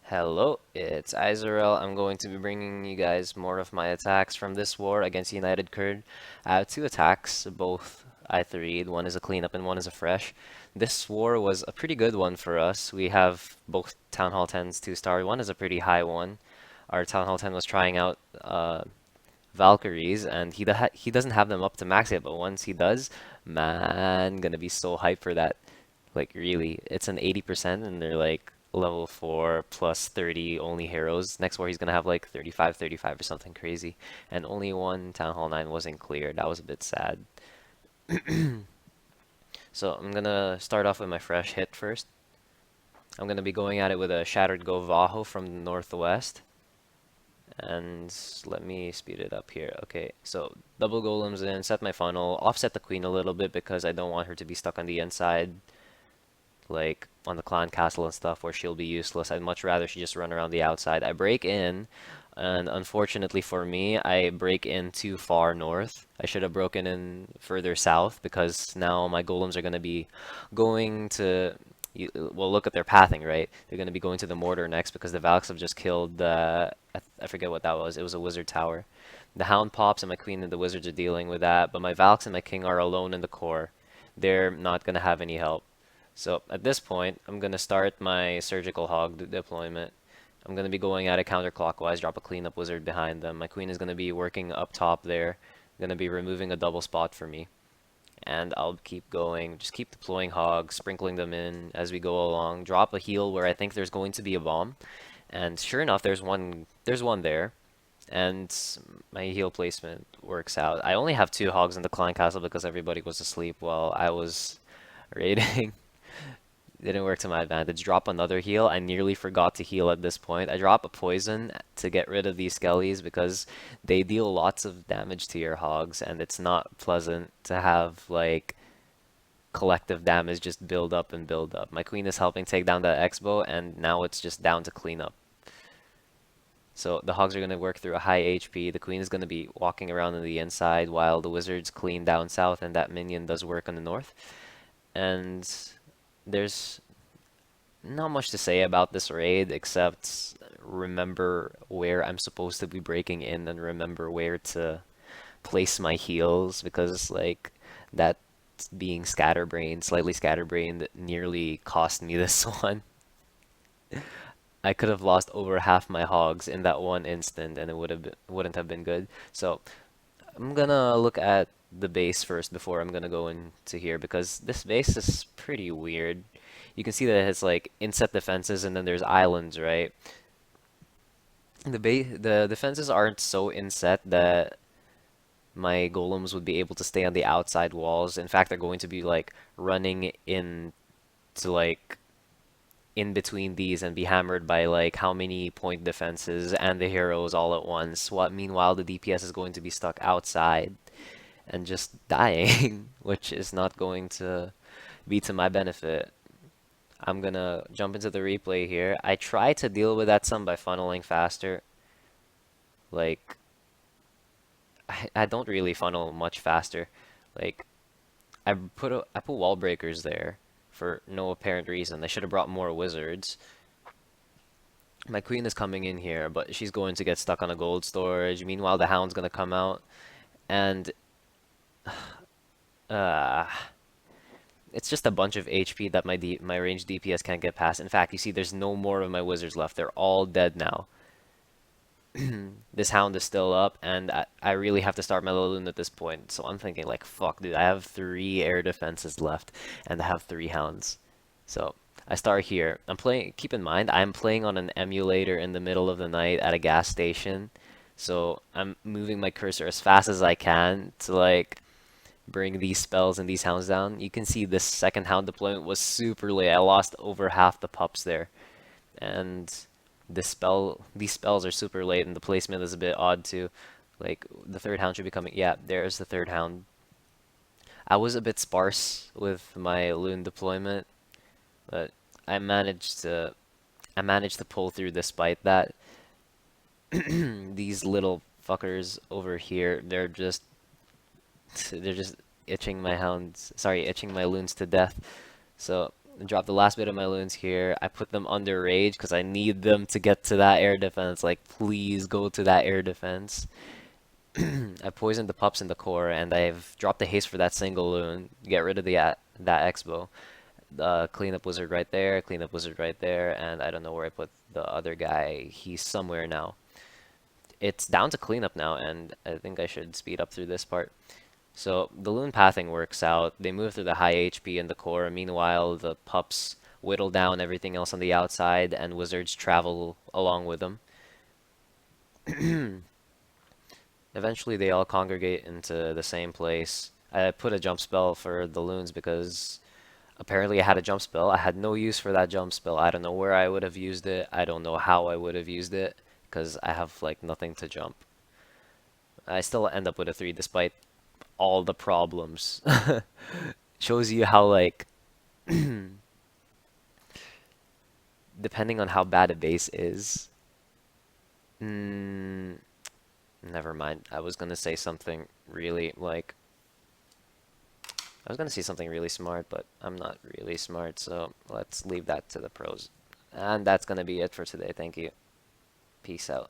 Hello, it's Esarel. I'm going to be bringing you guys more of my attacks from this war against United Kurd. I have two attacks, both I 3'd. One is a cleanup and one is a fresh. This war was a pretty good one for us. We have both Town Hall 10s 2-star. One is a pretty high one. Our Town Hall 10 was trying out Valkyries, and he doesn't have them up to max yet, but once he does, man, gonna be so hyped for that. Like really, it's an 80% and they're like level 4 plus 30 only heroes. Next war he's gonna have like 35, 35 or something crazy. And only one Town Hall 9 wasn't cleared. That was a bit sad. So I'm gonna start off with my fresh hit first. I'm gonna be going at it with a Shattered GoVaHo from the northwest. And let me speed it up here. Okay, so double golems in, set my funnel, offset the queen a little bit because I don't want her to be stuck on the inside, like on the clan castle and stuff where she'll be useless. I'd much rather she just run around the outside. I break in, and unfortunately for me, I break in too far north. I should have broken in further south because now my golems are going to be going to. Well, look at their pathing, right? They're going to be going to the mortar next because the Valks have just killed. I forget what that was. It was a wizard tower. The Hound pops and my queen and the wizards are dealing with that, but my Valks and my king are alone in the core. They're not going to have any help. So at this point, I'm going to start my surgical hog deployment. I'm going to be going at it counterclockwise, drop a cleanup wizard behind them. My queen is going to be working up top there, going to be removing a double spot for me. And I'll keep going, just keep deploying hogs, sprinkling them in as we go along. Drop a heal where I think there's going to be a bomb. And sure enough, there's one there. And my heal placement works out. I only have two hogs in the clan castle because everybody was asleep while I was raiding. Didn't work to my advantage. Drop another heal. I nearly forgot to heal at this point. I drop a poison to get rid of these skellies because they deal lots of damage to your hogs, and it's not pleasant to have like collective damage just build up and build up. My queen is helping take down that X-bow, and now it's just down to cleanup. So the hogs are going to work through a high HP. The queen is going to be walking around on the inside while the wizards clean down south, and that minion does work on the north. And there's not much to say about this raid except remember where I'm supposed to be breaking in and remember where to place my heals because like that being scatterbrained, slightly scatterbrained nearly cost me this one. I could have lost over half my hogs in that one instant and it wouldn't have been good. So I'm gonna look at the base first before I'm gonna go into here because this base is pretty weird. You can see that it has like inset defenses and then there's islands, right? The defenses aren't so inset that my golems would be able to stay on the outside walls. In fact, they're going to be like running in to like in between these and be hammered by like how many point defenses and the heroes all at once. What meanwhile the DPS is going to be stuck outside and just dying, which is not going to be to my benefit. I'm gonna jump into the replay here. I try to deal with that some by funneling faster. Like, I don't really funnel much faster. Like, I put wall breakers there for no apparent reason. I should have brought more wizards. My queen is coming in here, but she's going to get stuck on a gold storage. Meanwhile, the hound's gonna come out, and uh, it's just a bunch of HP that my ranged DPS can't get past. In fact, you see, there's no more of my wizards left. They're all dead now. This hound is still up, and I really have to start my LaLoon at this point. So I'm thinking, like, fuck, dude, I have 3 air defenses left, and I have 3 hounds. So I start here. I'm playing, keep in mind, I'm playing on an emulator in the middle of the night at a gas station. So I'm moving my cursor as fast as I can to, like, bring these spells and these hounds down. You can see this second hound deployment was super late. I lost over half the pups there. And these spells are super late, and the placement is a bit odd too. Like the third hound should be coming. Yeah, there's the third hound. I was a bit sparse with my loon deployment, but I managed to I managed to pull through despite that. These little fuckers over here, they're just itching my hounds. Sorry, itching my loons to death. So Drop the last bit of my loons here. I put them under rage because I need them to get to that air defense. Like, please go to that air defense. I poisoned the pups in the core, and I've dropped the haste for that single loon. Get rid of that Expo. Cleanup wizard right there, cleanup wizard right there, and I don't know where I put the other guy. He's somewhere now. It's down to cleanup now, and I think I should speed up through this part. So the loon pathing works out. They move through the high HP in the core. Meanwhile, the pups whittle down everything else on the outside, and wizards travel along with them. Eventually, they all congregate into the same place. I put a jump spell for the loons because apparently I had a jump spell. I had no use for that jump spell. I don't know where I would have used it. I don't know how I would have used it because I have like nothing to jump. I still end up with a 3 despite all the problems. Shows you how like depending on how bad a base is. Mm, never mind. I was gonna say something really smart, but I'm not really smart, so let's leave that to the pros. And that's gonna be it for today. Thank you. Peace out.